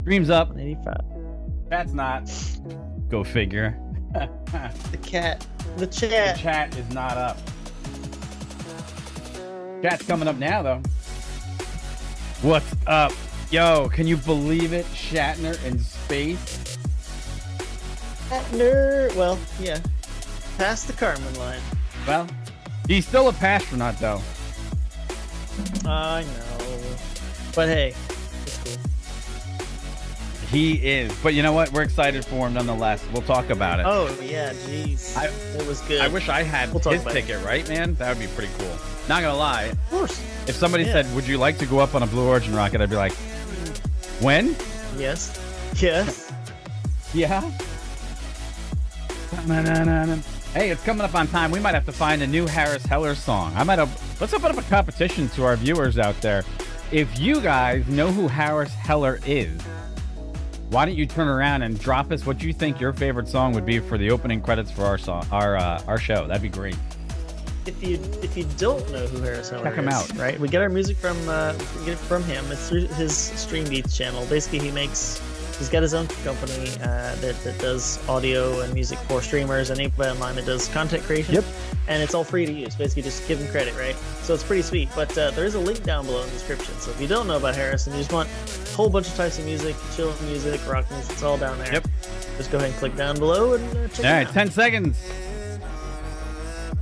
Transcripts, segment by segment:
Stream's up. 185. Chat's not. Go figure. The cat. The The chat. chat is not up. Chat's coming up now, though. What's up? Yo, can you believe it? Shatner in space? Shatner. Well, yeah. Past the Carmen line. Well, he's still a pastronaut, though. I know. But hey, it's cool. He is. But you know what? We're excited for him nonetheless. We'll talk about it. Oh, yeah, jeez. It was good. I wish I had We'll talk his about ticket, right, man? That would be pretty cool. Not gonna lie. Of course. If somebody said, would you like to go up on a Blue Origin rocket? I'd be like, when? Yes. Yes. Yeah. Hey, it's coming up on time. We might have to find a new Harris Heller song. Let's open up a competition to our viewers out there. If you guys know who Harris Heller is, why don't you turn around and drop us what you think your favorite song would be for the opening credits for our show? That'd be great. If you don't know who Harris Heller is, Check him out. Right? We get our music from him. It's through his Stream Beats channel. Basically, he's got his own company that does audio and music for streamers and anybody online that does content creation. Yep. And it's all free to use. Basically, just give him credit, right? So it's pretty sweet. But there is a link down below in the description. So if you don't know about Harris and you just want a whole bunch of types of music, chill music, rock music, it's all down there. Yep. Just go ahead and click down below and check it All right, out. 10 seconds.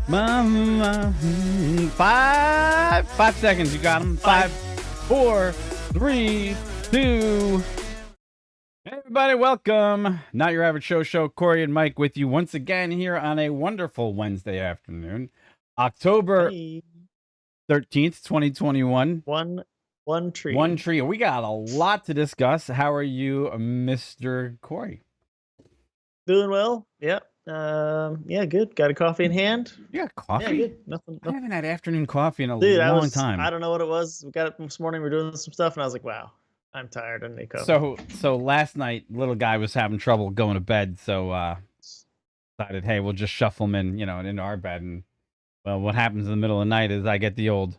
Mama, 5 seconds. You got them. 5, 4, 3, 2. Hey everybody, welcome. Not Your Average Show. Corey and Mike with you once again here on a wonderful Wednesday afternoon, October Hey. 13th, 2021. One tree. One tree. We got a lot to discuss. How are you, Mr. Corey? Doing well. Yep. Yeah, good. Got a coffee in hand. You got coffee? Yeah, good. Nothing. I haven't had afternoon coffee in a Dude, long time. I don't know what it was. We got it this morning. We're doing some stuff, and I was like, "Wow, I'm tired." I need coffee. So last night, little guy was having trouble going to bed, so decided, hey, we'll just shuffle him in, into our bed. And well, what happens in the middle of the night is I get the old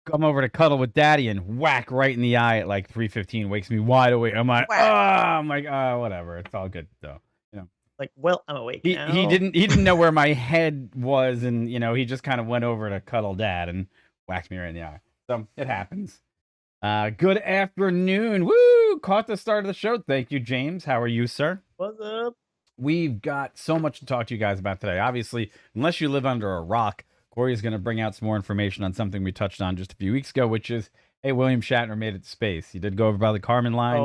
come over to cuddle with daddy and whack right in the eye at like 3:15, wakes me wide awake. I'm like, whatever. It's all good though. Like, well, I'm awake He now. didn't know where my head was, and he just kind of went over to cuddle dad and whacked me right in the eye. So it happens. Good afternoon. Woo! Caught the start of the show. Thank you, James. How are you, sir? What's up? We've got so much to talk to you guys about today. Obviously, unless you live under a rock, Corey is going to bring out some more information on something we touched on just a few weeks ago, which is, hey, William Shatner made it to space. He did go over by the Kármán line.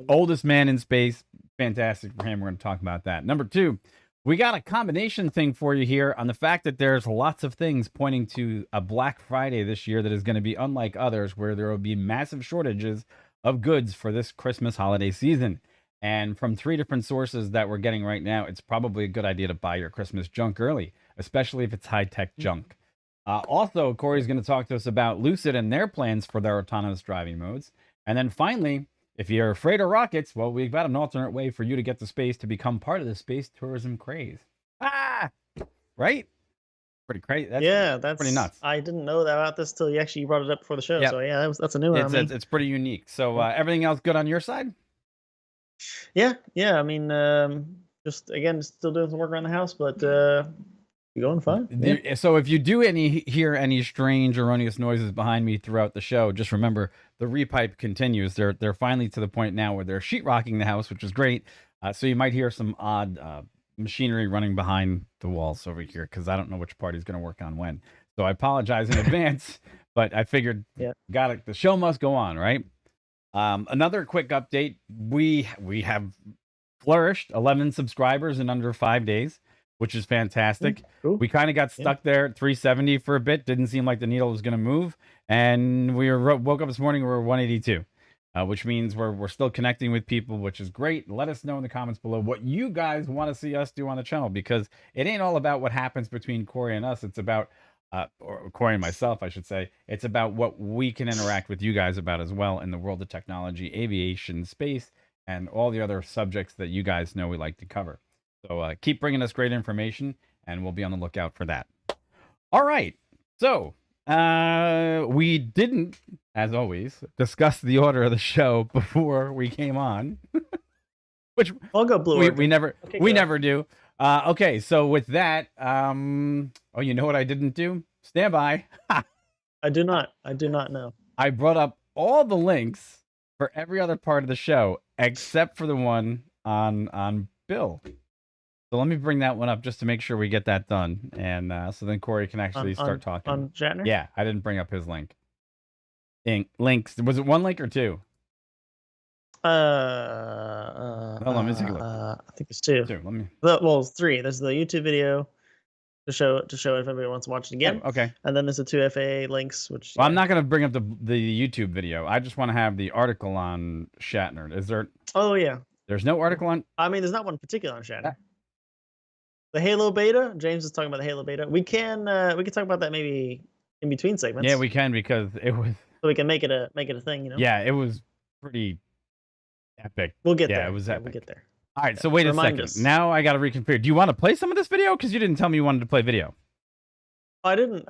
Oldest man in space. Fantastic for him. We're going to talk about that. Number 2, we got a combination thing for you here on the fact that there's lots of things pointing to a Black Friday this year that is going to be unlike others, where there will be massive shortages of goods for this Christmas holiday season. And from 3 different sources that we're getting right now, it's probably a good idea to buy your Christmas junk early, especially if it's high-tech junk. Also, Corey's going to talk to us about Lucid and their plans for their autonomous driving modes. And then finally, if you're afraid of rockets, well, we've got an alternate way for you to get to space to become part of the space tourism craze. Right? Pretty crazy. That's pretty nuts. I didn't know about this till you brought it up before the show. Yep. So yeah, that's a new one. It's pretty unique. So everything else good on your side? Yeah. I mean, just still doing some work around the house, but you're going fine. Yeah. So if you do hear any strange erroneous noises behind me throughout the show, just remember the repipe continues. They're finally to the point now where they're sheetrocking the house, which is great. So you might hear some odd machinery running behind the walls over here because I don't know which part he's going to work on when. So I apologize in advance, but I figured got it. The show must go on, right? Another quick update. We have flourished 11 subscribers in under 5 days, which is fantastic. Cool. We kind of got stuck there at 370 for a bit. Didn't seem like the needle was going to move. And we woke up this morning, we were 182, which means we're still connecting with people, which is great. Let us know in the comments below what you guys want to see us do on the channel, because it ain't all about what happens between Corey and us. It's about, or Corey and myself, I should say. It's about what we can interact with you guys about as well in the world of technology, aviation, space, and all the other subjects that you guys know we like to cover. So keep bringing us great information, and we'll be on the lookout for that. All right. So we didn't as always, discuss the order of the show before we came on, which I'll go Blue we Origin. never Okay, we go. never do. Okay, so with that, oh, you know what I didn't do? Stand by. I do not know. I brought up all the links for every other part of the show except for the one on Bill. So let me bring that one up just to make sure we get that done, and so then Corey can actually start talking. On Shatner? Yeah, I didn't bring up his link. Links. Was it one link or two? Hold on, let me take a look. I think it's two. Two. Let me. Well, three. There's the YouTube video to show it if anybody wants to watch it again. Oh, okay. And then there's the two FAA links, which. Well, I'm not going to bring up the YouTube video. I just want to have the article on Shatner. Is there? Oh yeah. There's no article on. I mean, there's not one particular on Shatner. The Halo beta. James is talking about the Halo beta. We can talk about that maybe in between segments. Yeah, we can, because it was. So we can make it a thing, you know. Yeah, it was pretty epic. We'll get there. Yeah, it was epic. We'll get there. All right, so wait a second. Us. Now I got to reconfigure. Do you want to play some of this video? Because you didn't tell me you wanted to play video. I didn't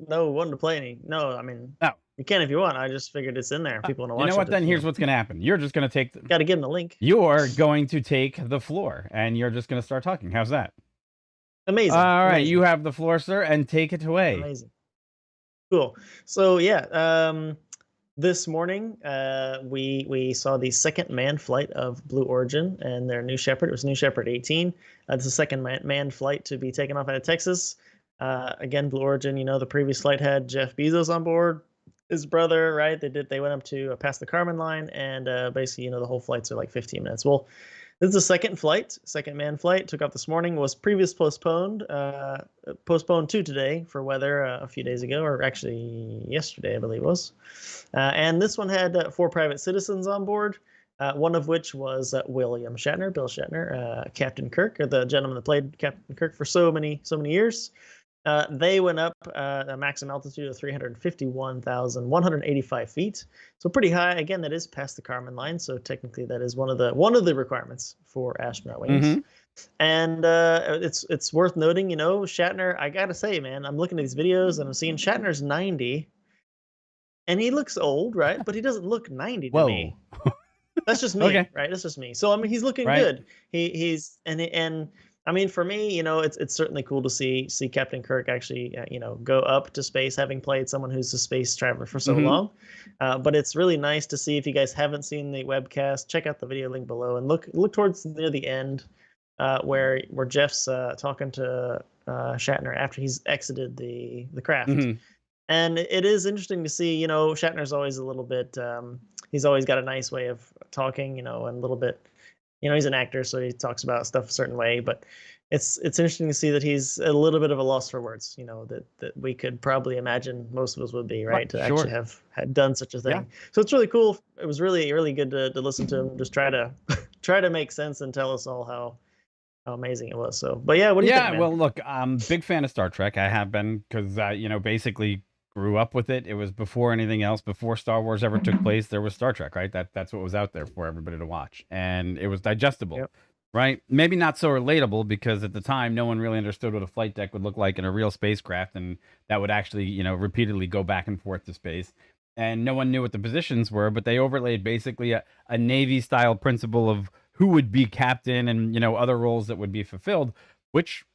know when to play any. No, I mean, no. You can if you want. I just figured it's in there. People want to watch it. You know what? Then here's what's going to happen. You're just going to take. Got to give them the link. You're going to take the floor, and you're just going to start talking. How's that? Amazing. All right, Amazing. you have the floor, sir, and take it away. Amazing. Cool. So yeah, this morning we saw the second manned flight of Blue Origin and their new Shepard. It was new Shepard 18. It's the second manned flight to be taken off out of Texas. Again, Blue Origin. You know, the previous flight had Jeff Bezos on board, his brother. Right? They went up to past the Kármán line, and basically, you know, the whole flights are like 15 minutes. Well, this is the second manned flight. Took off this morning. Was postponed to today for weather a few days ago, or actually yesterday, I believe it was. And this one had 4 private citizens on board, one of which was William Shatner, Bill Shatner, Captain Kirk, or the gentleman that played Captain Kirk for so many years. They went up a maximum altitude of 351,185 feet, so pretty high. Again, that is past the Kármán line, so technically that is one of the requirements for astronaut wings. Mm-hmm. And it's worth noting, you know, Shatner. I gotta say, man, I'm looking at these videos and I'm seeing Shatner's 90, and he looks old, right? But he doesn't look 90 to me. That's just me, okay. Right? That's just me. So I mean, he's looking good. He's and. I mean, for me, you know, it's certainly cool to see Captain Kirk actually, you know, go up to space, having played someone who's a space traveler for so long. But it's really nice to see. If you guys haven't seen the webcast, check out the video link below and look towards near the end, where Jeff's talking to Shatner after he's exited the craft. And it is interesting to see. You know, Shatner's always a little bit. He's always got a nice way of talking, you know, and a little bit. You know, he's an actor, so he talks about stuff a certain way. But it's interesting to see that he's a little bit of a loss for words. You know, that we could probably imagine most of us would be, right? To actually have had done such a thing. Yeah. So it's really cool. It was really good to listen to him just try to make sense and tell us all how amazing it was. So, but yeah, what do you think, man? Well, look, I'm big fan of Star Trek. I have been, because you know, basically grew up with it. It was before anything else. Before Star Wars ever took place, there was Star Trek, right? That's what was out there for everybody to watch, and it was digestible, right? Maybe not so relatable, because at the time no one really understood what a flight deck would look like in a real spacecraft, and that would actually, you know, repeatedly go back and forth to space, and no one knew what the positions were. But they overlaid basically a Navy style principle of who would be captain, and, you know, other roles that would be fulfilled, which,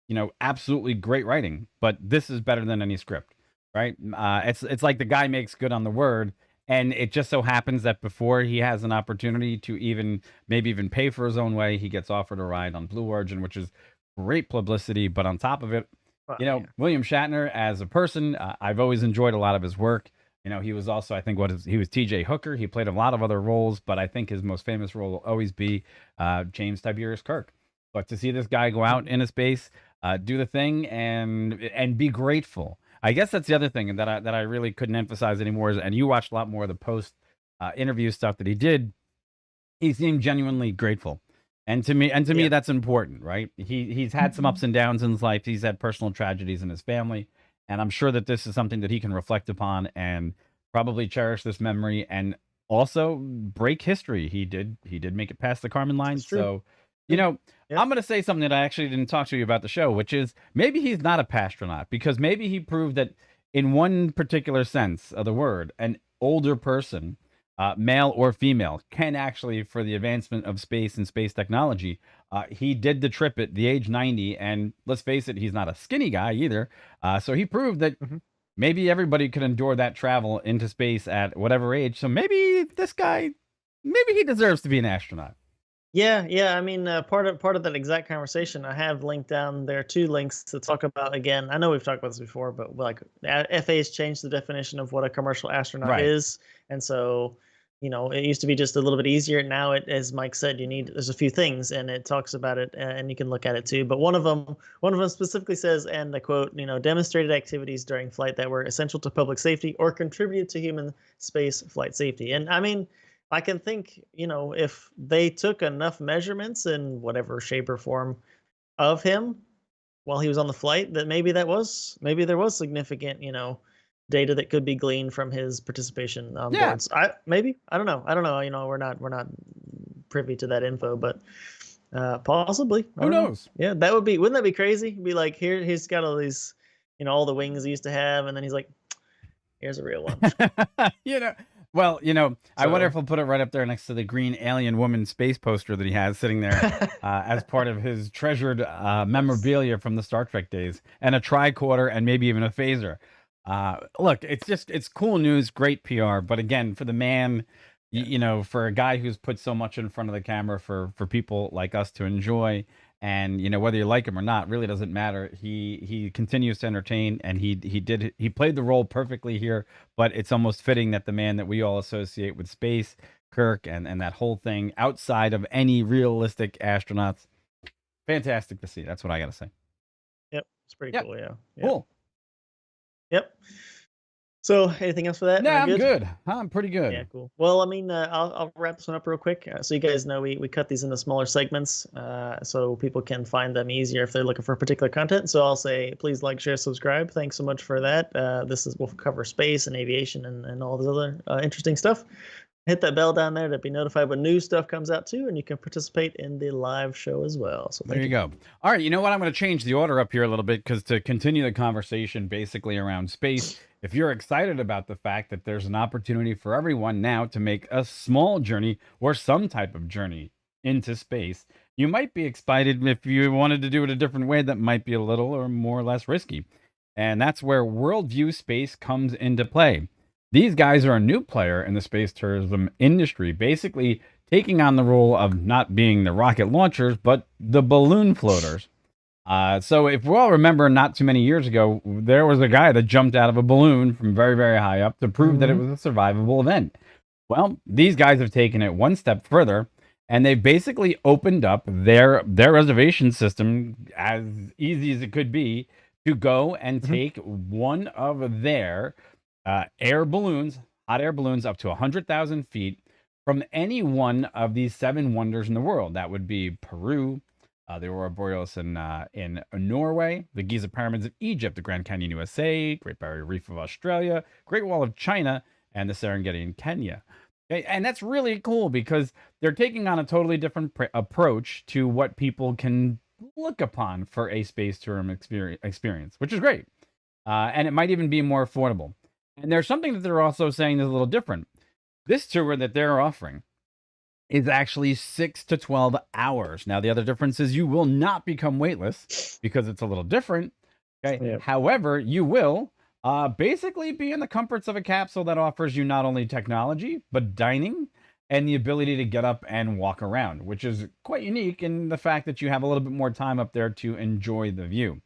you know, absolutely great writing. But this is better than any script. Right, it's like the guy makes good on the word, and it just so happens that before he has an opportunity to maybe even pay for his own way, he gets offered a ride on Blue Origin, which is great publicity. But on top of it, you know, William Shatner as a person, I've always enjoyed a lot of his work. You know, he was also, I think, he was T.J. Hooker. He played a lot of other roles, but I think his most famous role will always be James Tiberius Kirk. But to see this guy go out into space, do the thing, and be grateful. I guess that's the other thing that I really couldn't emphasize anymore. And you watched a lot more of the post interview stuff that he did. He seemed genuinely grateful, and to me, that's important, right? He's had some ups and downs in his life. He's had personal tragedies in his family, and I'm sure that this is something that he can reflect upon and probably cherish this memory, and also break history. He did make it past the Kármán line, so. You know, I'm going to say something that I actually didn't talk to you about the show, which is maybe he's not a pastronaut, because maybe he proved that in one particular sense of the word, an older person, male or female, can actually, for the advancement of space and space technology, he did the trip at the age 90. And let's face it, he's not a skinny guy either. So he proved that Mhm. maybe everybody could endure that travel into space at whatever age. So maybe this guy, maybe he deserves to be an astronaut. Yeah, yeah. I mean, part of that exact conversation, I have linked down there two links to talk about again. I know we've talked about this before, but like FAA's changed the definition of what a commercial astronaut Right. is, and so it used to be just a little bit easier. Now as Mike said, there's a few things, and it talks about it, and you can look at it too. But one of them specifically says, and I quote, demonstrated activities during flight that were essential to public safety or contributed to human space flight safety. And I mean, I can think, if they took enough measurements in whatever shape or form of him while he was on the flight, that maybe there was significant, data that could be gleaned from his participation on Yeah. boards. I don't know. We're not privy to that info, but possibly. I Who don't know. knows? Yeah, wouldn't that be crazy? Be like, here he's got all these, all the wings he used to have, and then he's like, here's a real one. you know, well, I wonder So if we'll put it right up there next to the green alien woman space poster that he has sitting there as part of his treasured memorabilia from the Star Trek days, and a tricorder, and maybe even a phaser. Look, it's cool news, great PR, but again, for the man, for a guy who's put so much in front of the camera for people like us to enjoy, and whether you like him or not really doesn't matter. He continues to entertain, and he played the role perfectly here. But it's almost fitting that the man that we all associate with space, Kirk, and that whole thing, outside of any realistic astronauts, fantastic to see. That's what I gotta say. yep, it's pretty Yeah, cool. Yeah, yeah, cool. yep. So, anything else for that? No, Am I I'm good? good. I'm pretty Yeah, good. cool. Well, I mean, I'll wrap this one up real quick. So you guys know we cut these into smaller segments, so people can find them easier if they're looking for particular content. So I'll say, please like, share, subscribe. Thanks so much for that. We'll cover space and aviation and all this other interesting stuff. Hit that bell down there to be notified when new stuff comes out too, and you can participate in the live show as well. So There thank you you. go. All right, you know what? I'm going to change the order up here a little bit because to continue the conversation basically around space, if you're excited about the fact that there's an opportunity for everyone now to make a small journey or some type of journey into space, you might be excited if you wanted to do it a different way that might be a little or more or less risky. And that's where Worldview Space comes into play. These guys are a new player in the space tourism industry, basically taking on the role of not being the rocket launchers, but the balloon floaters. So if we all remember, not too many years ago, there was a guy that jumped out of a balloon from very, very high up to prove that it was a survivable event. Well, these guys have taken it one step further, and they've basically opened up their reservation system as easy as it could be to go and take one of their air balloons, hot air balloons, up to 100,000 feet from any one of these seven wonders in the world. That would be Peru, the Aurora Borealis in Norway, the Giza Pyramids of Egypt, the Grand Canyon, USA, Great Barrier Reef of Australia, Great Wall of China, and the Serengeti in Kenya. Okay, and that's really cool because they're taking on a totally different approach to what people can look upon for a space tourism experience, which is great. And it might even be more affordable. And there's something that they're also saying is a little different. This tour that they're offering is actually 6 to 12 hours. Now, the other difference is you will not become weightless because it's a little different. Okay. Yep. However, you will basically be in the comforts of a capsule that offers you not only technology, but dining and the ability to get up and walk around, which is quite unique in the fact that you have a little bit more time up there to enjoy the view.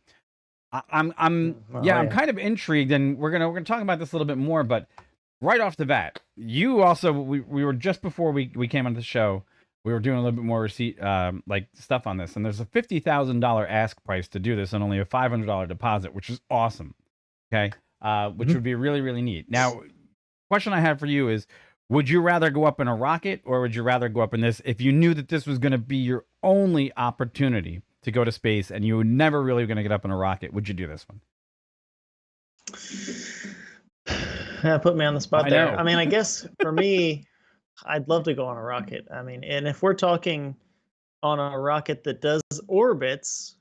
I'm kind of intrigued, and we're gonna talk about this a little bit more. But right off the bat, you also we were just before we came on the show, we were doing a little bit more receipt like stuff on this, and there's a $50,000 ask price to do this, and only a $500 deposit, which is awesome. Okay, which would be really, really neat. Now, question I have for you is: would you rather go up in a rocket, or would you rather go up in this if you knew that this was going to be your only opportunity to go to space and you were never really going to get up in a rocket? Would you do this one? Put me on the spot I there. know. I mean, I guess for me, I'd love to go on a rocket. I mean, and if we're talking on a rocket that does orbits,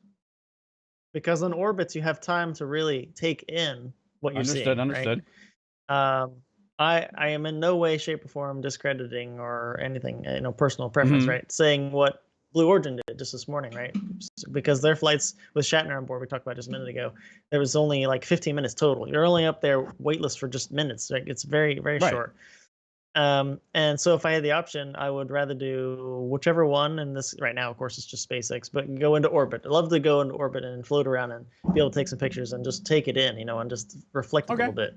because on orbits you have time to really take in what you're Understood. seeing, right? Understood. I am in no way, shape, or form discrediting or anything, personal preference, Hmm. right? Saying what Blue Origin did just this morning, right? Because their flights with Shatner on board, we talked about just a minute ago, there was only like 15 minutes total. You're only up there weightless for just minutes. Right? It's very, very Right. short. And so if I had the option, I would rather do whichever one. And this right now, of course, it's just SpaceX, but go into orbit. I'd love to go into orbit and float around and be able to take some pictures and just take it in, and just reflect a Okay. little bit.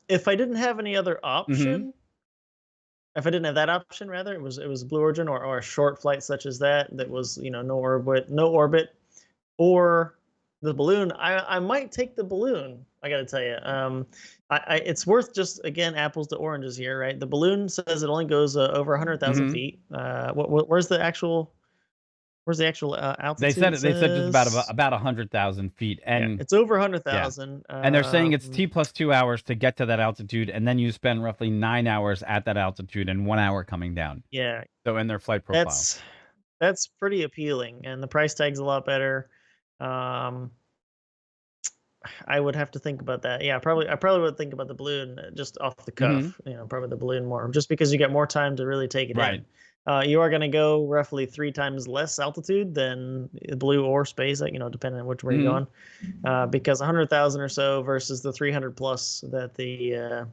If I didn't have any other Hmm. option, if I didn't have that option, rather, it was Blue Origin or a short flight such as that was no orbit, or the balloon. I might take the balloon. I got to tell you, it's worth just again apples to oranges here, right? The balloon says it only goes over 100,000 Hmm. feet. Where's the actual altitude? They said it. They said just Says about 100,000 feet, yeah, and it's over yeah, 100,000. and they're saying it's T plus 2 hours to get to that altitude, and then you spend roughly 9 hours at that altitude and 1 hour coming down. Yeah, So in their flight profile. that's pretty appealing, and the price tag's a lot better. Um, I would have to think about that. Yeah, I probably would think about the balloon just off the Hmm. cuff. Probably the balloon more, just because you get more time to really take it Right. in. You are going to go roughly 3 times less altitude than Blue or Space, depending on which way you're Hmm. going, because 100,000 or so versus the 300 plus that the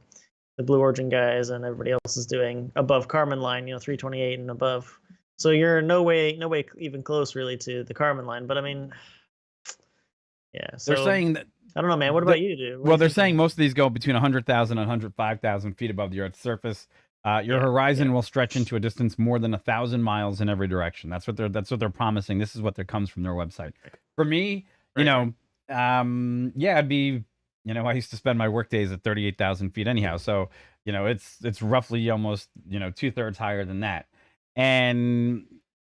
Blue Origin guys and everybody else is doing above Kármán line, 328 and above. So you're no way even close really to the Kármán line. But I mean, yeah. They're So saying that. I don't know, man. What about you, dude? What are Well, you they're thinking? saying most of these go between 100,000 and 105,000 feet above the Earth's surface. Your Yeah, horizon yeah. will stretch into a distance more than 1,000 miles in every direction. That's what they're promising. This is what comes from their website. For me, Right, yeah, it'd be, I used to spend my work days at 38,000 feet anyhow. So, it's roughly almost, 2/3 higher than that. And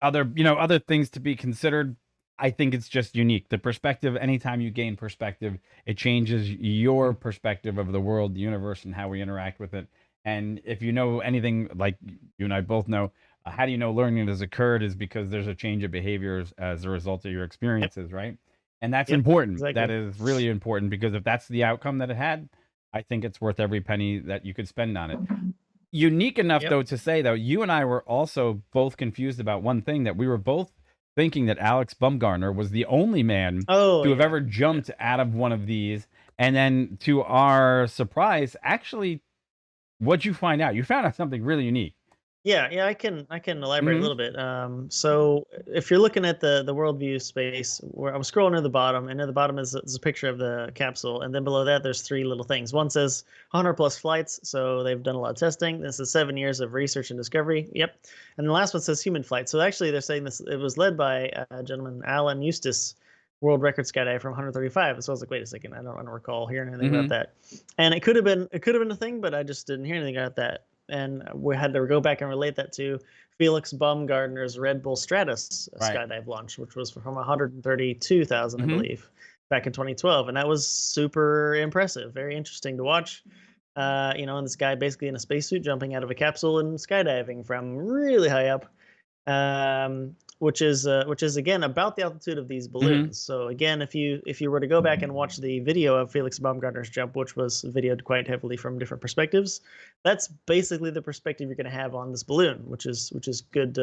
other things to be considered. I think it's just unique. The perspective, anytime you gain perspective, it changes your perspective of the world, the universe, and how we interact with it. And if you know anything, like you and I both know, how do you know learning has occurred is because there's a change of behaviors as a result of your Yep. experiences, right? And that's Yep. important. That Exactly. is really important, because if that's the outcome that it had, I think it's worth every penny that you could spend on it. Unique enough, Yep. though, to say, though, you and I were also both confused about one thing, that we were both thinking that Alex Bumgarner was the only man Oh to have yeah. ever jumped out of one of these. And then, to our surprise, actually, what'd you find out? You found out something really unique. Yeah. I can elaborate a Hmm. little bit. So if you're looking at the worldview space, where I'm scrolling to the bottom, and at the bottom is a picture of the capsule, and then below that there's 3 little things. One says 100 plus flights, so they've done a lot of testing. This is 7 years of research and discovery. Yep. And the last one says human flight. So actually, they're saying this. It was led by a gentleman, Alan Eustace, world record skydive from 135. So I was like, wait a second, I don't recall hearing anything about Hmm. that. And it could have been a thing, but I just didn't hear anything about that. And we had to go back and relate that to Felix Baumgartner's Red Bull Stratus Right. skydive launch, which was from 132,000, I Hmm. believe, back in 2012, and that was super impressive, very interesting to watch. And this guy basically in a spacesuit jumping out of a capsule and skydiving from really high up, which is again about the altitude of these Hmm. balloons. So again, if you were to go back and watch the video of Felix Baumgartner's jump, which was videoed quite heavily from different perspectives, that's basically the perspective you're going to have on this balloon, which is good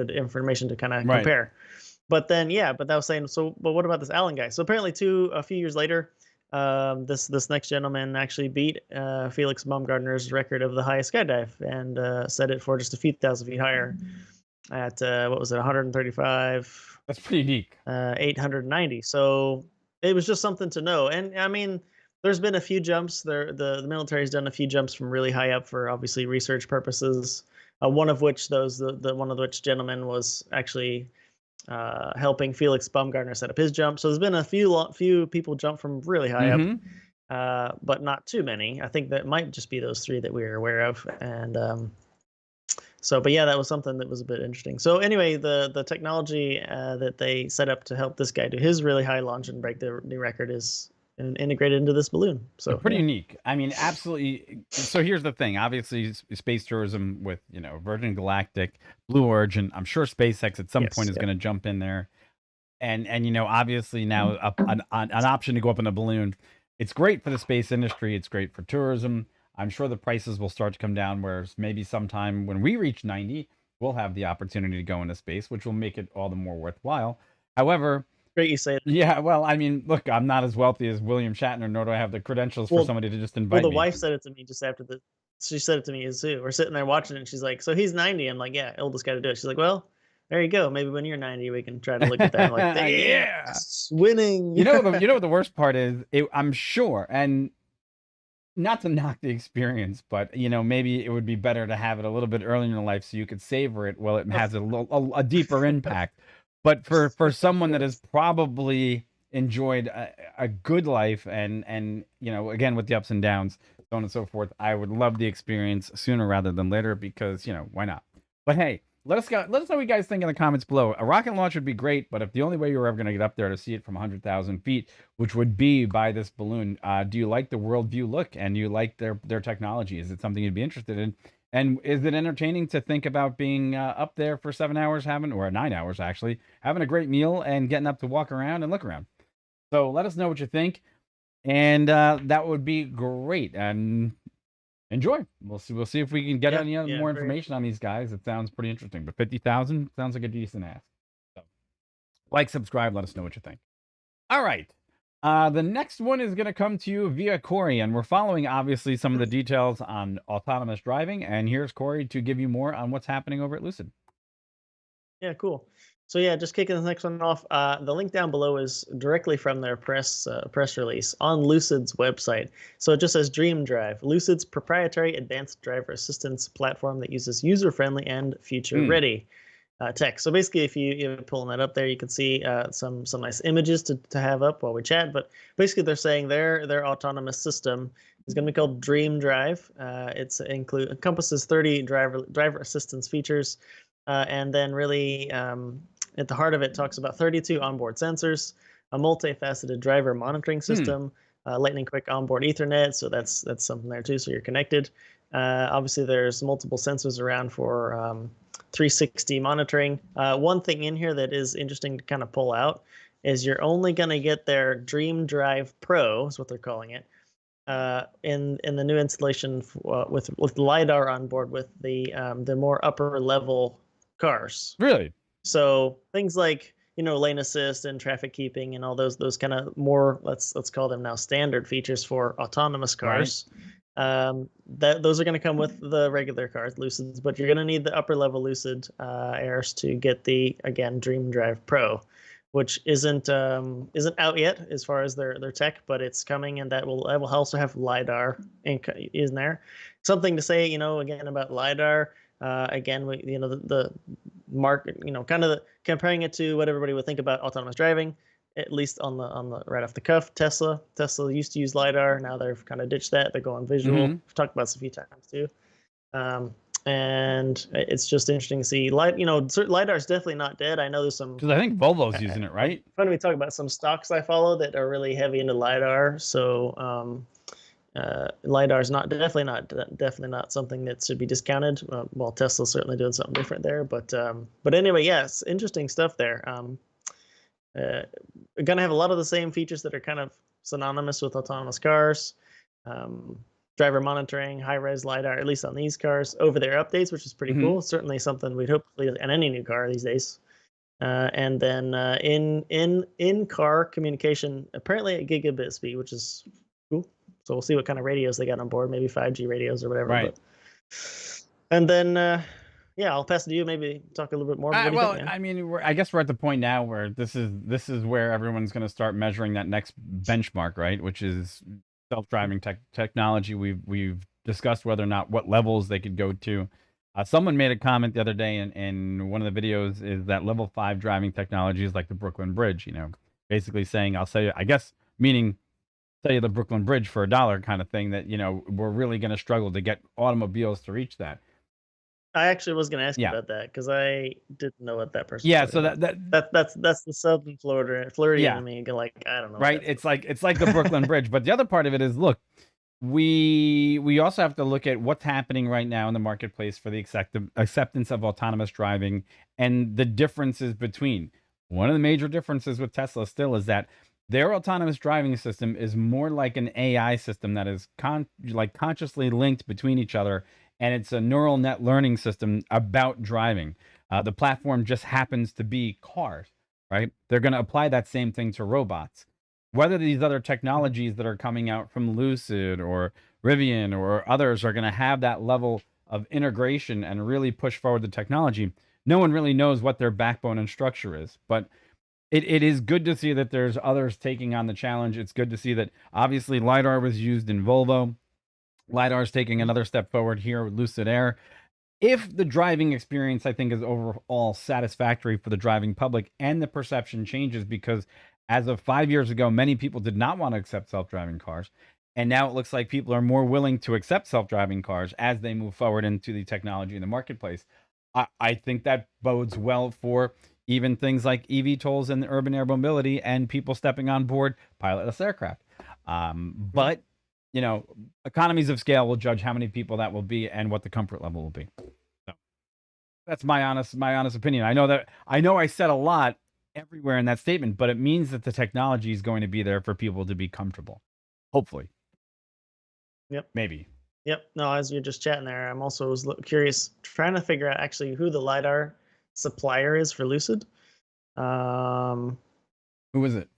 information to kind of Right. compare. But then but that was saying, so but what about this Allen guy? So apparently a few years later, this next gentleman actually beat Felix Baumgartner's record of the highest skydive, and set it for just a few thousand feet higher at what was it, 135, That's pretty unique. 890. So it was just something to know. And I mean, there's been a few jumps there. The military's done a few jumps from really high up for obviously research purposes. One of which gentleman was actually helping Felix Baumgartner set up his jump. So there's been a few people jump from really high up, Hmm. but not too many. I think that might just be those 3 that we are aware of. And but yeah, that was something that was a bit interesting. So anyway, the technology that they set up to help this guy do his really high launch and break the new record is integrated into this balloon. So Pretty yeah. unique. I mean, absolutely. So here's the thing. Obviously, space tourism with, Virgin Galactic, Blue Origin. I'm sure SpaceX at some Yes. point is Yep. going to jump in there, and obviously now an option to go up in a balloon. it's great for the space industry. It's great for tourism. I'm sure the prices will start to come down, whereas maybe sometime when we reach 90, we'll have the opportunity to go into space, which will make it all the more worthwhile. However, Great you say it. yeah, well, I mean, look, I'm not as wealthy as William Shatner, nor do I have the credentials for Well, somebody to just well, invite the me. wife said it to me just after the. She said it to me as Zoo. We're sitting there watching it, and she's like, "So he's 90." I'm like, "Yeah, oldest guy to do it." She's like, "Well, there you go. Maybe when you're 90, we can try to look at that." I'm like, Yeah. "Yes, winning." You know what the worst part is? I'm sure, and not to knock the experience, but maybe it would be better to have it a little bit earlier in your life so you could savor it while it has a deeper impact. But for someone that has probably enjoyed a good life and again with the ups and downs, so on and so forth, I would love the experience sooner rather than later because why not? But hey, let us know what you guys think in the comments below. A rocket launch would be great, but if the only way you're ever going to get up there to see it from 100,000 feet, which would be by this balloon, do you like the worldview look and you like their technology? Is it something you'd be interested in? And is it entertaining to think about being up there for 7 hours, or 9 hours actually, having a great meal and getting up to walk around and look around? So let us know what you think, and that would be great. And enjoy. We'll see if we can get any more information on these guys. It sounds pretty interesting, but 50,000 sounds like a decent ask. So, like, subscribe, let us know what you think. All right. The next one is going to come to you via Corey, and we're following, obviously, some of the details on autonomous driving. And here's Corey to give you more on what's happening over at Lucid. Yeah, cool. So yeah, just kicking the next one off. The link down below is directly from their press release on Lucid's website. So it just says DreamDrive, Lucid's proprietary advanced driver assistance platform that uses user-friendly and future-ready tech. So basically, if you're pulling that up there, you can see some nice images to have up while we chat. But basically, they're saying their autonomous system is going to be called DreamDrive. It encompasses 30 driver assistance features. And then really at the heart of it talks about 32 onboard sensors, a multifaceted driver monitoring system, lightning quick onboard Ethernet. So that's something there too. So you're connected. Obviously, there's multiple sensors around for 360 monitoring. One thing in here that is interesting to kind of pull out is you're only going to get their DreamDrive Pro, is what they're calling it, in the new installation with LiDAR on board with the more upper level cars. Really? So things like lane assist and traffic keeping and all those kind of more let's call them now standard features for autonomous cars. Right. Those are going to come with the regular cars, Lucids, but you're going to need the upper level Lucid Airs to get the DreamDrive Pro, which isn't out yet as far as their tech, but it's coming, and that will also have LiDAR in there. Something to say, again about LiDAR. Again, the market, kind of comparing it to what everybody would think about autonomous driving, at least on the right off the cuff. Tesla used to use LiDAR. Now they've kind of ditched that. They're going visual. We've talked about this a few times too. And it's just interesting to see LiDAR is definitely not dead. I know there's some, because I think Volvo's using it, right? Funny we talk about some stocks I follow that are really heavy into LiDAR. So LiDAR is definitely not something that should be discounted. Well, Tesla's certainly doing something different there, but anyway, yes, interesting stuff there. We're gonna have a lot of the same features that are kind of synonymous with autonomous cars. Driver monitoring, high-res LiDAR, at least on these cars, over-the-air updates, which is pretty cool. Certainly something we'd hopefully in any new car these days. And then in-car communication, apparently at gigabit speed, which is cool. So we'll see what kind of radios they got on board, maybe 5G radios or whatever. Right. And then, I'll pass it to you. Maybe talk a little bit more. Well, think, I mean, I guess we're at the point now where this is where everyone's going to start measuring that next benchmark, right? Which is self-driving technology. We've discussed whether or not what levels they could go to. Someone made a comment the other day in one of the videos is that level 5 driving technology is like the Brooklyn Bridge. Basically saying, meaning say the Brooklyn Bridge for $1 kind of thing, that we're really going to struggle to get automobiles to reach that. I actually was going to ask you about that because I didn't know what that person. Yeah, so that's the Southern Floridian in me. Like, I don't know. Right, it's like the Brooklyn Bridge, but the other part of it is, look, we also have to look at what's happening right now in the marketplace for the acceptance of autonomous driving and the differences between. One of the major differences with Tesla still is that Their autonomous driving system is more like an AI system that is consciously linked between each other, and it's a neural net learning system about driving. The platform just happens to be cars, right? They're going to apply that same thing to robots. Whether these other technologies that are coming out from Lucid or Rivian or others are going to have that level of integration and really push forward the technology, no one really knows what their backbone and structure is. But it is good to see that there's others taking on the challenge. It's good to see that obviously LiDAR was used in Volvo. LiDAR is taking another step forward here with Lucid Air. If the driving experience, I think, is overall satisfactory for the driving public and the perception changes, because as of 5 years ago, many people did not want to accept self-driving cars. And now it looks like people are more willing to accept self-driving cars as they move forward into the technology in the marketplace. I think that bodes well for even things like EV tolls and urban air mobility and people stepping on board pilotless aircraft. But you know, economies of scale will judge how many people that will be and what the comfort level will be. So that's my honest opinion. I know I said a lot everywhere in that statement, but it means that the technology is going to be there for people to be comfortable. Hopefully. Yep. Maybe. Yep. No, as you're just chatting there, I'm also curious, trying to figure out actually who the LiDAR supplier is for Lucid. Who is it?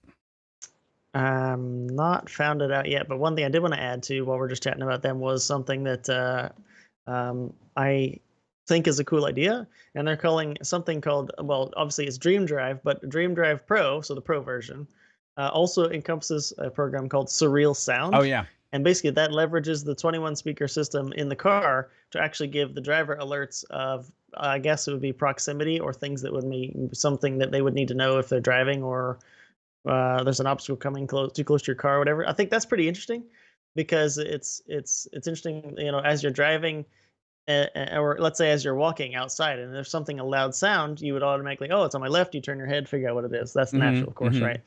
Not found it out yet, but one thing I did want to add to while we're just chatting about them was something that I think is a cool idea, and they're calling something called, well, obviously it's DreamDrive, but DreamDrive Pro, so the Pro version, also encompasses a program called Surreal Sound. Oh yeah. And basically that leverages the 21 speaker system in the car to actually give the driver alerts of, I guess it would be proximity or things that would be something that they would need to know if they're driving, or there's an obstacle coming too close to your car or whatever. I think that's pretty interesting, because it's interesting, you know, as you're driving, or let's say as you're walking outside and there's something, a loud sound, you would automatically, oh, it's on my left, you turn your head, figure out what it is. That's natural, of course, right?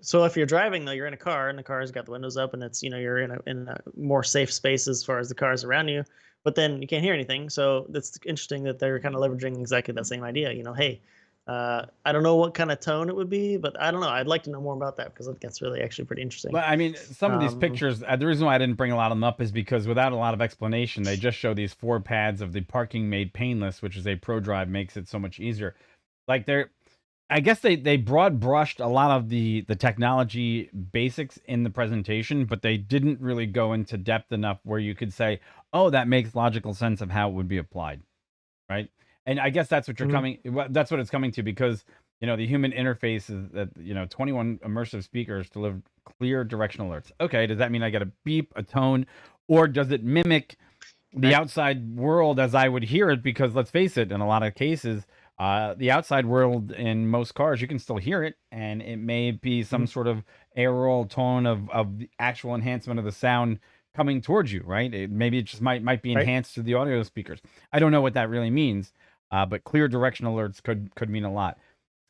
So if you're driving, though, you're in a car and the car's got the windows up and it's, you know, you're in a more safe space as far as the cars around you, but then you can't hear anything. So that's interesting that they're kind of leveraging exactly that same idea. You know, hey, I don't know what kind of tone it would be, but I don't know. I'd like to know more about that, because I think that's really actually pretty interesting. But I mean, some of these pictures, the reason why I didn't bring a lot of them up is because without a lot of explanation, they just show these 4 pads of the parking made painless, which is a ProDrive, makes it so much easier. Like I guess they broad brushed a lot of the technology basics in the presentation, but they didn't really go into depth enough where you could say, oh, that makes logical sense of how it would be applied, right? And I guess that's what you're that's what it's coming to, because, you know, the human interface is that, you know, 21 immersive speakers deliver clear directional alerts. Okay, does that mean I get a beep, a tone, or does it mimic the outside world as I would hear it? Because let's face it, in a lot of cases, the outside world in most cars, you can still hear it, and it may be some sort of aural tone of the actual enhancement of the sound coming towards you, right? Maybe it just might be enhanced through the audio speakers. I don't know what that really means, but clear directional alerts could mean a lot.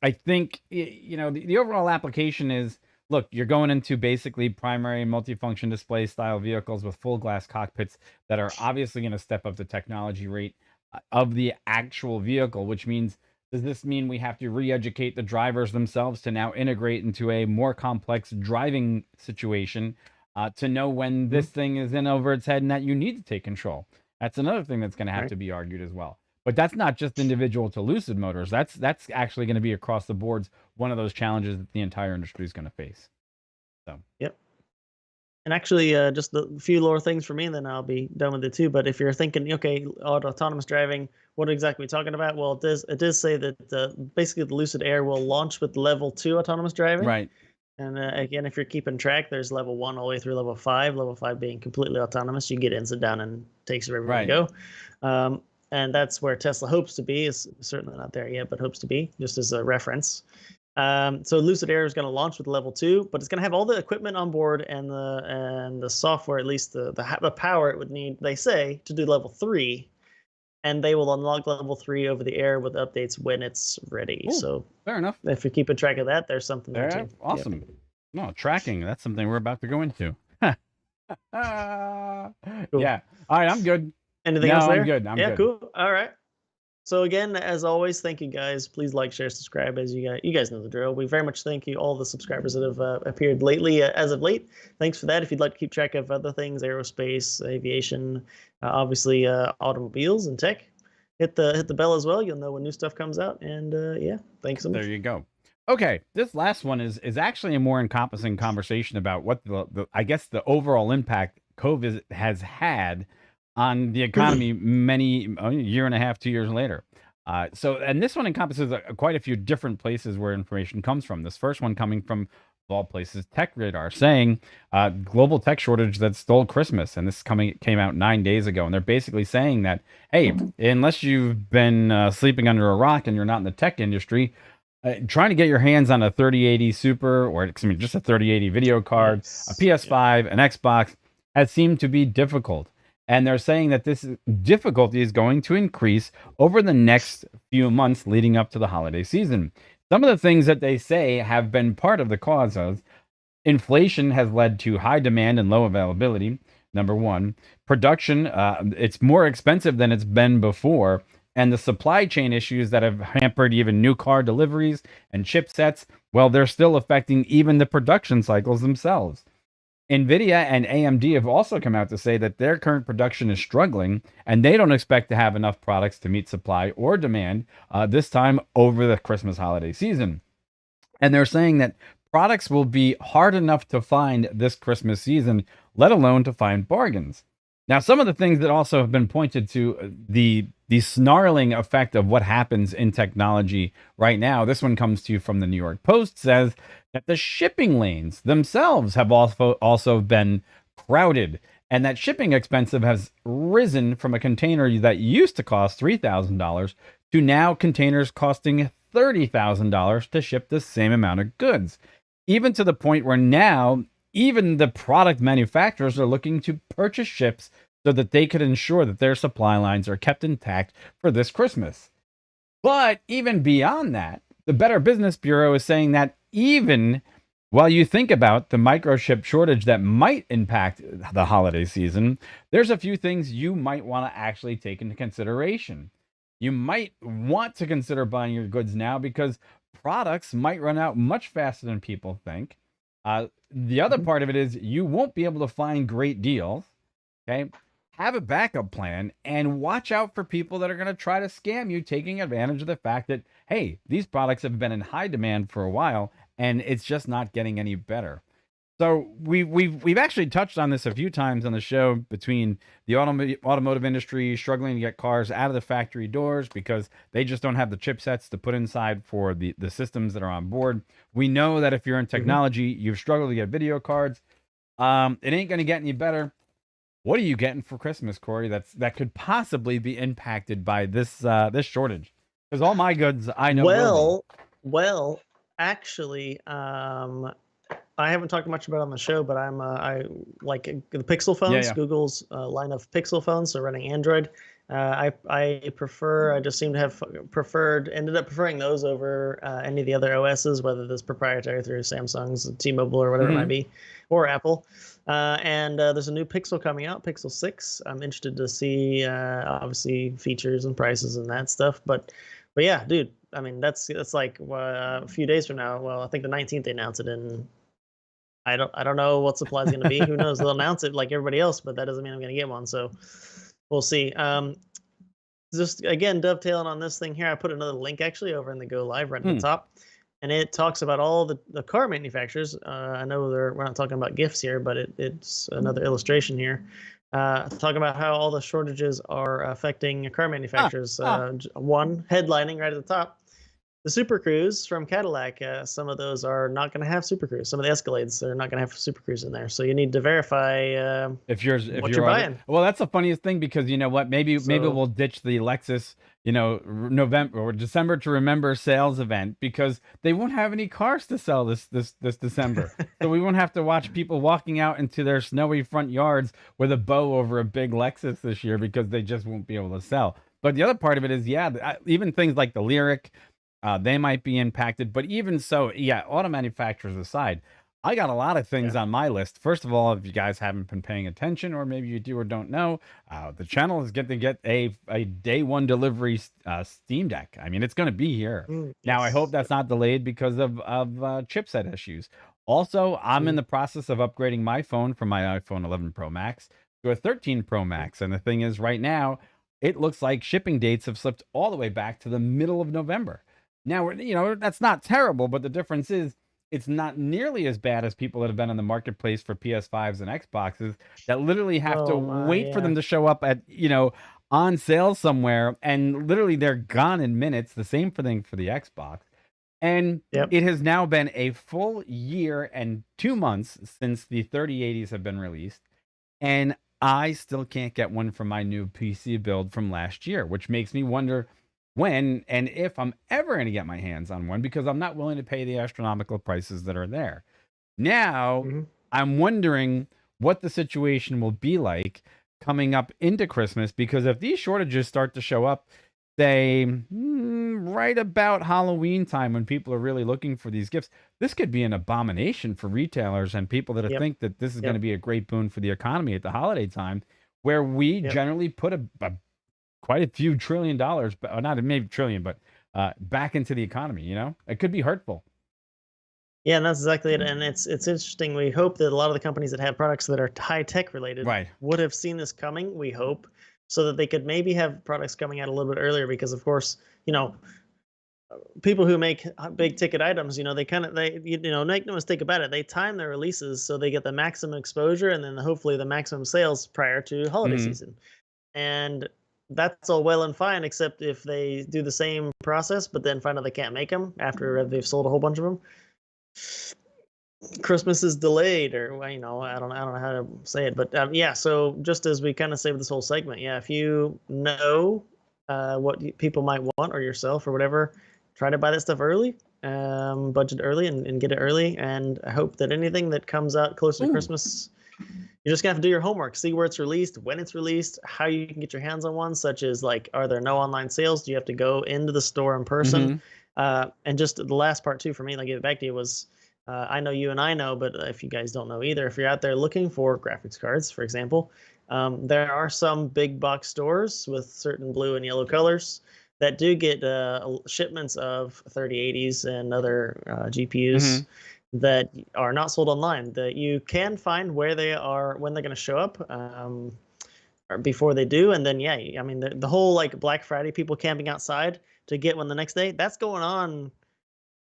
I think, you know, the overall application is, look, you're going into basically primary multifunction display style vehicles with full glass cockpits that are obviously going to step up the technology rate of the actual vehicle, which means, does this mean we have to re-educate the drivers themselves to now integrate into a more complex driving situation to know when this thing is in over its head and that you need to take control? That's another thing that's going to have to be argued as well. But that's not just individual to Lucid Motors. That's actually going to be across the boards one of those challenges that the entire industry is going to face. So yep. And actually, just a few lower things for me, and then I'll be done with it too. But if you're thinking, okay, autonomous driving, what exactly are we talking about? Well, it does say that basically the Lucid Air will launch with level 2 autonomous driving. right. And again, if you're keeping track, there's level 1 all the way through level 5. Level 5 being completely autonomous. You get in, sit down, and takes you wherever you go. And that's where Tesla hopes to be. Is certainly not there yet, but hopes to be, just as a reference. So Lucid Air is going to launch with level 2, but it's going to have all the equipment on board and the software, at least the power it would need, they say, to do level 3. And they will unlock level 3 over the air with updates when it's ready. Ooh, so fair enough. If you're keeping track of that, there's something there too. Awesome. Yep. No, tracking, that's something we're about to go into. Cool. Yeah. All right, I'm good. Anything else there? I'm good. Cool. All right. So again, as always, thank you guys. Please like, share, subscribe. As you guys know the drill. We very much thank you all the subscribers that have appeared lately, as of late. Thanks for that. If you'd like to keep track of other things, aerospace, aviation, obviously automobiles and tech, hit the bell as well. You'll know when new stuff comes out. And yeah, thanks so much. There you go. Okay, this last one is actually a more encompassing conversation about what the I guess the overall impact COVID has had on the economy many a year and a half, 2 years later. And this one encompasses quite a few different places where information comes from. This first one coming from, of all places, Tech Radar, saying global tech shortage that stole Christmas, and this came out 9 days ago, and they're basically saying that, hey, unless you've been sleeping under a rock and you're not in the tech industry, trying to get your hands on a 3080 Super, or just a 3080 video card, a PS5, an Xbox, has seemed to be difficult. And they're saying that this difficulty is going to increase over the next few months leading up to the holiday season. Some of the things that they say have been part of the cause of inflation has led to high demand and low availability. Number one, production, it's more expensive than it's been before. And the supply chain issues that have hampered even new car deliveries and chipsets, well, they're still affecting even the production cycles themselves. NVIDIA and AMD have also come out to say that their current production is struggling, and they don't expect to have enough products to meet supply or demand this time over the Christmas holiday season. And they're saying that products will be hard enough to find this Christmas season, let alone to find bargains. Now, some of the things that also have been pointed to the snarling effect of what happens in technology right now. This one comes to you from the New York Post, says that the shipping lanes themselves have also been crowded, and that shipping expensive has risen from a container that used to cost $3,000 to now containers costing $30,000 to ship the same amount of goods, even to the point where now even the product manufacturers are looking to purchase ships so that they could ensure that their supply lines are kept intact for this Christmas. But even beyond that, the Better Business Bureau is saying that even while you think about the microchip shortage that might impact the holiday season, there's a few things you might want to actually take into consideration. You might want to consider buying your goods now because products might run out much faster than people think. The other part of it is you won't be able to find great deals. Okay. Have a backup plan and watch out for people that are going to try to scam you, taking advantage of the fact that, hey, these products have been in high demand for a while and it's just not getting any better. So we've actually touched on this a few times on the show, between the automotive industry struggling to get cars out of the factory doors because they just don't have the chipsets to put inside for the systems that are on board. We know that if you're in technology, you've struggled to get video cards. It ain't going to get any better. What are you getting for Christmas, Corey? That could possibly be impacted by this shortage? Because all my goods, I know. Well, actually, I haven't talked much about it on the show, but I like the Pixel phones, Yeah. Google's line of Pixel phones, so running Android. I just seem to have ended up preferring those over any of the other OSs, whether this proprietary through Samsung's, T-Mobile, or whatever it might be, or Apple. And there's a new Pixel coming out, Pixel 6. I'm interested to see, obviously, features and prices and that stuff. But yeah, dude, I mean, that's like a few days from now. Well, I think the 19th they announce it, and I don't know what supply is going to be. Who knows? They'll announce it like everybody else, but that doesn't mean I'm going to get one. So we'll see. Just again, dovetailing on this thing here, I put another link actually over in the Go Live right at the top, and it talks about all the car manufacturers. I know we're not talking about gifts here, but it's another illustration here. Talking about how all the shortages are affecting car manufacturers. One headlining right at the top, the Super Cruise from Cadillac. Some of those are not going to have Super Cruise. Some of the Escalades are not going to have Super Cruise in there. So you need to verify if you're buying. Well, that's the funniest thing, because you know what? Maybe we'll ditch the Lexus, November or December to Remember sales event, because they won't have any cars to sell this December. So we won't have to watch people walking out into their snowy front yards with a bow over a big Lexus this year, because they just won't be able to sell. But the other part of it is, even things like the Lyric, they might be impacted. But even so, auto manufacturers aside, I got a lot of Yeah. things on my list. First of all, if you guys haven't been paying attention, or maybe you do or don't know, the channel is getting to get a day one delivery Steam Deck. I mean, it's going to be here. Now, I hope Yes. that's Yep. not delayed because of chipset issues. Also, I'm in Mhm. the process of upgrading my phone from my iPhone 11 Pro Max to a 13 Pro Mhm. Max. And the thing is, right now, it looks like shipping dates have slipped all the way back to the middle of November. Now, that's not terrible, but the difference is it's not nearly as bad as people that have been on the marketplace for PS5s and Xboxes that literally have to Oh my, wait for yeah. them to show up at, on sale somewhere, and literally they're gone in minutes. The same thing for the Xbox. And Yep. it has now been a full year and 2 months since the 3080s have been released. And I still can't get one for my new PC build from last year, which makes me wonder when and if I'm ever going to get my hands on one because I'm not willing to pay the astronomical prices that are there. Now, Mhm. I'm wondering what the situation will be like coming up into Christmas because if these shortages start to show up, say, right about Halloween time when people are really looking for these gifts, this could be an abomination for retailers and people that Yep. think that this is going to Yep. be a great boon for the economy at the holiday time, where we Yep. generally put quite a few $1 trillion, but not maybe trillion, but back into the economy. It could be hurtful. Yeah, and that's exactly it. And it's interesting. We hope that a lot of the companies that have products that are high tech related Right. would have seen this coming. We hope, so that they could maybe have products coming out a little bit earlier. Because of course, you know, people who make big ticket items, make no mistake about it. They time their releases so they get the maximum exposure and then hopefully the maximum sales prior to holiday Hmm. season. And that's all well and fine, except if they do the same process, but then find out they can't make them after they've sold a whole bunch of them. Christmas is delayed, or well, I don't know how to say it, but yeah. So just as we kind of say with this whole segment, yeah, if you know what people might want or yourself or whatever, try to buy that stuff early, budget early, and get it early. And I hope that anything that comes out closer to Ooh. Christmas, you're just gonna have to do your homework, see where it's released, when it's released, how you can get your hands on one, such as like, are there no online sales? Do you have to go into the store in person? Hmm. And just the last part too for me, like give it back to you was, I know you and I know, but if you guys don't know either, if you're out there looking for graphics cards, for example, there are some big box stores with certain blue and yellow colors that do get shipments of 3080s and other GPUs Hmm. that are not sold online. That you can find where they are, when they're going to show up, or before they do, and then yeah, I mean the whole like Black Friday, people camping outside to get one the next day, that's going on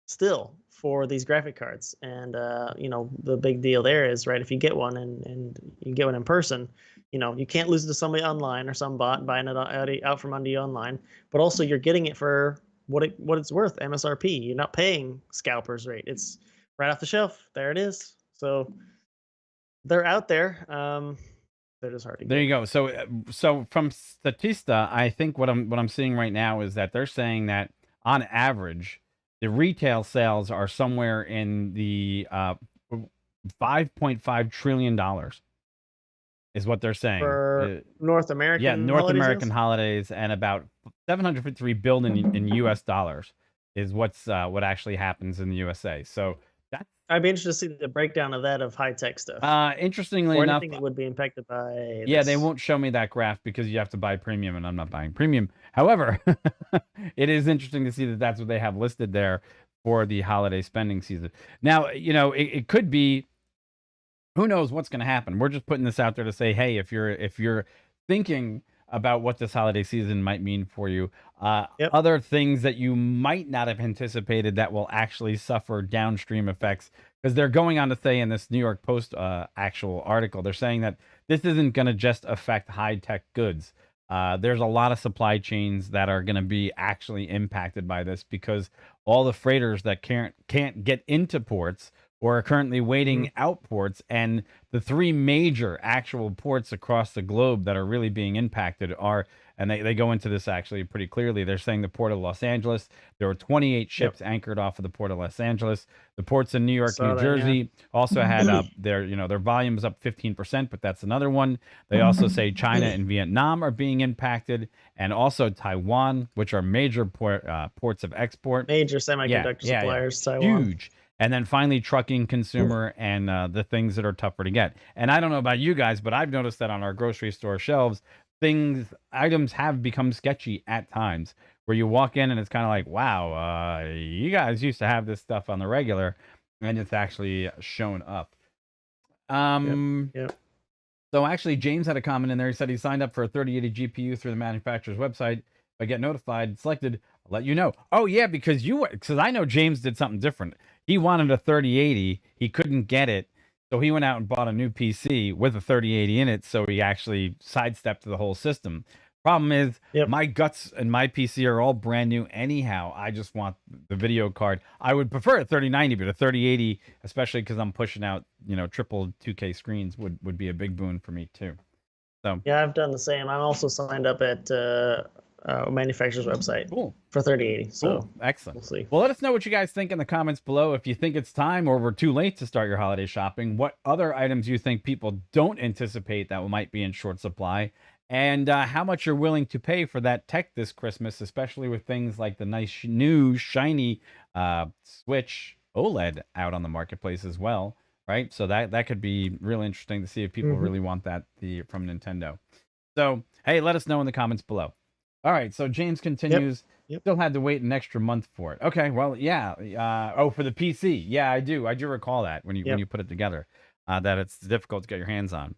still for these graphic cards. And the big deal there is, right, if you get one and you get one in person, you can't lose it to somebody online or some bot buying it out from under you online. But also you're getting it for what it's worth, MSRP. You're not paying scalpers rate. It's right off the shelf, there it is. So they're out there. They're just hard to There get. you go. So from Statista, I think what I'm seeing right now is that they're saying that on average, the retail sales are somewhere in the $5.5 trillion is what they're saying. For North Yeah, American North holiday American sales. holidays and about 753 billion in US dollars is what actually happens in the USA. So that's I'd be interested to see the breakdown of that, of high tech stuff, interestingly or enough. anything that would be impacted by Yeah, they this. won't show me that graph because you have to buy premium, and I'm not buying premium. However, it is interesting to see that that's what they have listed there for the holiday spending season. Now, it could be, who knows what's going to happen. We're just putting this out there to say, hey, if you're thinking about what this holiday season might mean for you, Yep. other things that you might not have anticipated that will actually suffer downstream effects, because they're going on to say in this New York Post actual article, they're saying that this isn't going to just affect high tech goods. There's a lot of supply chains that are going to be actually impacted by this because all the freighters that can't get into ports or are currently Mhm. waiting out ports, and the three major actual ports across the globe that are really being impacted are, and they go into this actually pretty clearly. They're saying the port of Los Angeles, there were 28 Yep. ships anchored off of the port of Los Angeles. The ports in New York, New Saw that, yeah. Jersey also had their volumes up 15%, but that's another one. They also say China and Vietnam are being impacted, and also Taiwan, which are major ports of export. Major Yeah, semiconductor yeah, yeah. suppliers, Taiwan. Huge. and then finally trucking, consumer, and the things that are tougher to get. And I don't know about you guys, but I've noticed that on our grocery store shelves, items have become sketchy at times, where you walk in and it's kind of like, wow, you guys used to have this stuff on the regular, and it's actually shown up. Yep. So actually, James had a comment in there. He said he signed up for a 3080 GPU through the manufacturer's website. If I get notified, selected, I'll let you know. Oh yeah, because I know James did something different. He wanted a 3080. He couldn't get it, so he went out and bought a new PC with a 3080 in it. So he actually sidestepped the whole system. Problem is, my guts and my PC are all brand new anyhow. I just want the video card. I would prefer a 3090, but a 3080, especially because I'm pushing out, triple 2K screens, would be a big boon for me too. So yeah, I've done the same. I'm also signed up at manufacturer's website for 3080. So excellent. We'll see. Well, let us know what you guys think in the comments below. If you think it's time or we're too late to start your holiday shopping, what other items you think people don't anticipate that might be in short supply, and how much you're willing to pay for that tech this Christmas, especially with things like the nice new shiny Switch OLED out on the marketplace as well, right? So that could be really interesting to see if people really want that from Nintendo. So hey, let us know in the comments below. All right, so James continues. Still had to wait an extra month for it. Okay, well, yeah. For the PC, yeah, I do recall that when you put it together, that it's difficult to get your hands on.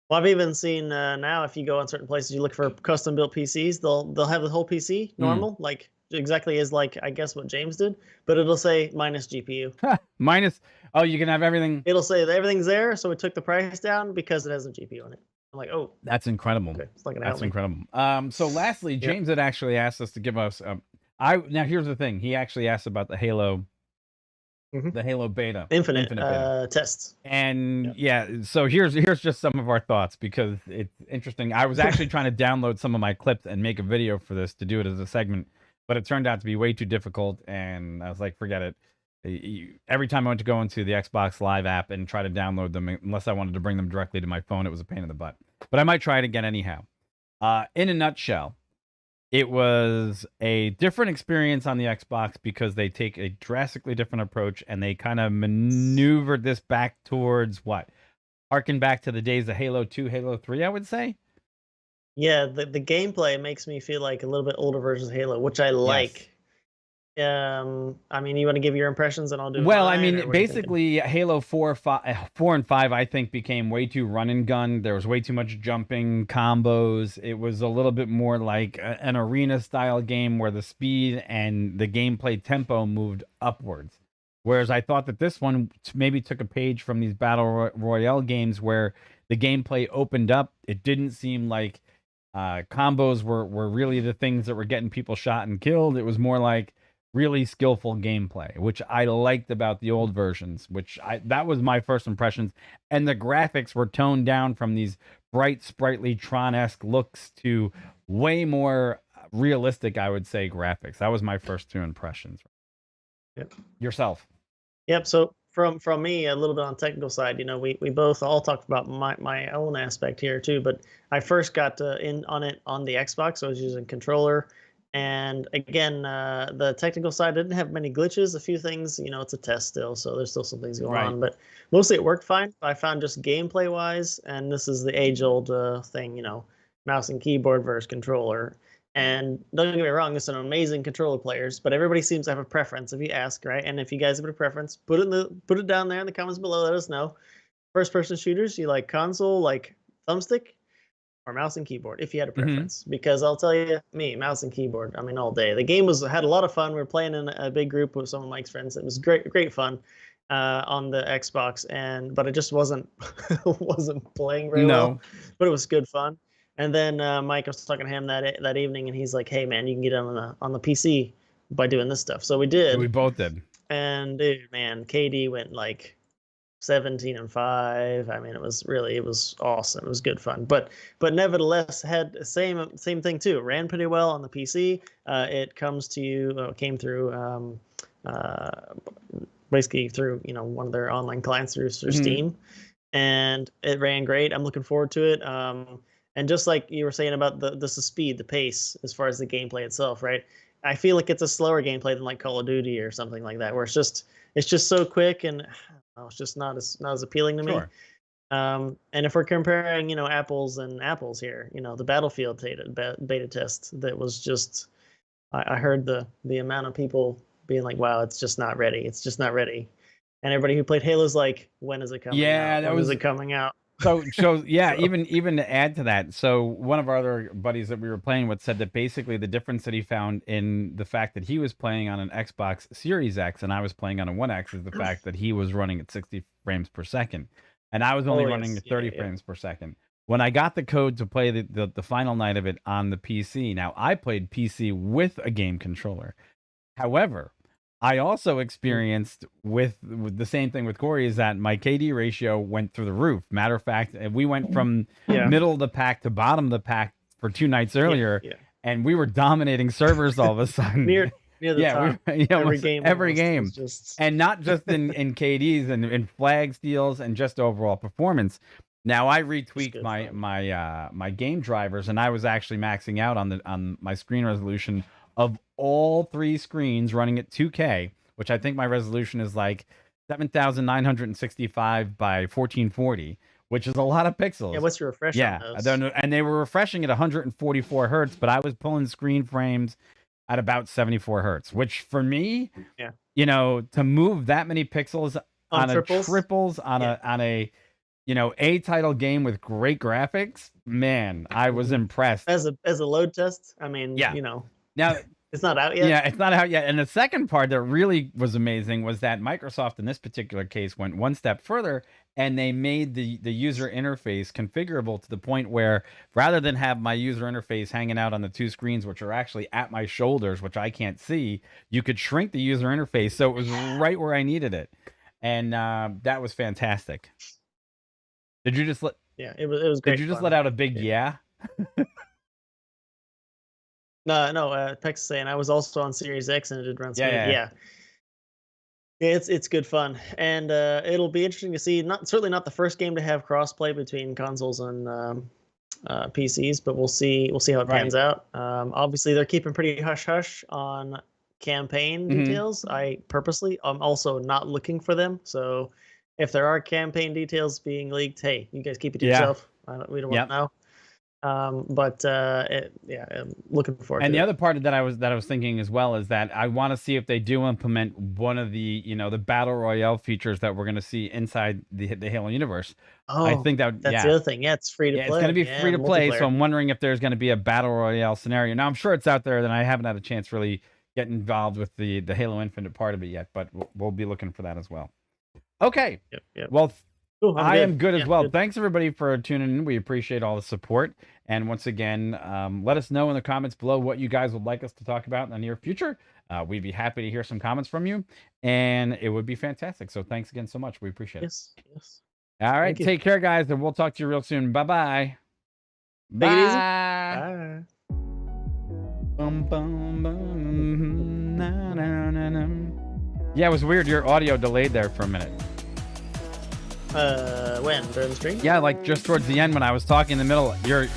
Well, I've even seen now, if you go on certain places, you look for custom built PCs, they'll have the whole PC normal, like exactly as like I guess what James did, but it'll say minus GPU. Minus. Oh, you can have everything. It'll say that everything's there, so we took the price down because it has a GPU on it. I'm like, oh, that's incredible. Okay. It's not gonna that's help incredible. So lastly, James had actually asked us to give us. Now here's the thing. He actually asked about the Halo. The Halo beta, Infinite beta tests, and so here's just some of our thoughts, because it's interesting. I was actually trying to download some of my clips and make a video for this to do it as a segment, but it turned out to be way too difficult, and I was like, forget it. Every time I went to go into the Xbox Live app and try to download them, unless I wanted to bring them directly to my phone, it was a pain in the butt. But I might try it again anyhow. In a nutshell, it was a different experience on the Xbox because they take a drastically different approach, and they kind of maneuvered this back towards harken back to the days of Halo 2, Halo 3, I would say. Yeah, the gameplay makes me feel like a little bit older versions of Halo, which I like. I mean, you want to give your impressions and I'll do well, I mean, basically Halo 4 and 5 I think became way too run and gun. There was way too much jumping combos. It was a little bit more like an arena style game where the speed and the gameplay tempo moved upwards. Whereas I thought that this one maybe took a page from these battle royale games where the gameplay opened up. It didn't seem like combos were really the things that were getting people shot and killed. It was more like really skillful gameplay, which I liked about the old versions, that was my first impressions. And the graphics were toned down from these bright, sprightly Tron-esque looks to way more realistic, I would say, graphics. That was my first two impressions. Yep. Yourself. Yep. So from me, a little bit on the technical side, we both all talked about my own aspect here too, but I first got in on it on the Xbox. So I was using controller. And again, the technical side didn't have many glitches. A few things, it's a test still, so there's still some things going on. But mostly it worked fine. I found just gameplay-wise, and this is the age-old thing, mouse and keyboard versus controller. And don't get me wrong, there's some amazing controller players, but everybody seems to have a preference if you ask, right? And if you guys have a preference, put it down there in the comments below. Let us know. First-person shooters, you like console, like thumbstick, or mouse and keyboard, if you had a preference. Because I'll tell you, mouse and keyboard, I mean, all day. The game had a lot of fun. We were playing in a big group with some of Mike's friends. It was great fun on the Xbox, but it just wasn't playing very well. But it was good fun. And then Mike, I was talking to him that evening, and he's like, "Hey man, you can get on the PC by doing this stuff." So we did. We both did. And dude, man, KD went like 17-5. I mean, it was awesome. It was good fun, but nevertheless had the same thing too. It ran pretty well on the PC. It came through basically through one of their online clients through Steam, and it ran great. I'm looking forward to it. And just like you were saying about the speed, the pace, as far as the gameplay itself, right? I feel like it's a slower gameplay than like Call of Duty or something like that, where it's just so quick and I don't know, it's just not as appealing to me. Sure. And if we're comparing, apples and apples here, the Battlefield beta test that was just, I heard the amount of people being like, "Wow, it's just not ready. It's just not ready," and everybody who played Halo's like, "When is it coming Yeah, out? When is it coming out?" So yeah, even to add to that, so one of our other buddies that we were playing with said that basically the difference that he found in the fact that he was playing on an Xbox Series X and I was playing on a One X is the fact that he was running at 60 frames per second, and I was only running at 30 frames per second. When I got the code to play the final night of it on the PC, now I played PC with a game controller. However, I also experienced with the same thing with Corey is that my KD ratio went through the roof. Matter of fact, we went from middle of the pack to bottom of the pack for 2 nights earlier, and we were dominating servers all of a sudden. near the top. Every game, and not just in KDs and in flag steals and just overall performance. Now I retweaked my game drivers, and I was actually maxing out on my screen resolution of all 3 screens running at 2K, which I think my resolution is like 7,965 by 1440, which is a lot of pixels. Yeah, what's your refresh on those? I don't know. And they were refreshing at 144 hertz, but I was pulling screen frames at about 74 hertz, which for me, to move that many pixels on triples on a A title game with great graphics, man, I was impressed. As a load test, I mean, Now it's not out yet. Yeah, it's not out yet. And the second part that really was amazing was that Microsoft in this particular case went one step further and they made the user interface configurable to the point where rather than have my user interface hanging out on the 2 screens, which are actually at my shoulders, which I can't see, you could shrink the user interface so it was right where I needed it. And that was fantastic. Did you just let? Yeah, it was great. Did you just let out a big yeah? No, Peck's saying I was also on Series X and it did run smooth. Yeah, it's good fun, and it'll be interesting to see. Certainly not the first game to have crossplay between consoles and PCs, but we'll see how it pans out. Obviously, they're keeping pretty hush hush on campaign details. I'm also not looking for them. So if there are campaign details being leaked, hey, you guys keep it to yourself. We don't want to know. I'm looking forward to it. And the other part that I was thinking as well is that I want to see if they do implement one of the the battle royale features that we're going to see inside the Halo universe. I think that's the other thing. Yeah, it's free to play. It's going to be free to play, so I'm wondering if there's going to be a battle royale scenario. Now I'm sure it's out there, and I haven't had a chance to really get involved with the Halo Infinite part of it yet, but we'll be looking for that as well. Okay. Yep. Well, I am good as well. Good. Thanks everybody for tuning in. We appreciate all the support. And once again, let us know in the comments below what you guys would like us to talk about in the near future. We'd be happy to hear some comments from you, and it would be fantastic. So thanks again so much. We appreciate it. Yes. All right. Take care, guys, and we'll talk to you real soon. Bye-bye. Bye. Take it easy. Bye. Bum, bum, bum, na, na, na, na. Yeah, it was weird. Your audio delayed there for a minute. When? During the stream? Yeah, like just towards the end when I was talking in the middle,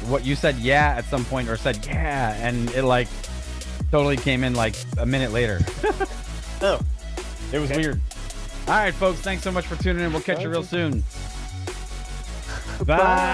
what you said at some point or said and it like totally came in like a minute later. Oh. It was weird. All right, folks, thanks so much for tuning in. We'll catch you real soon. Bye.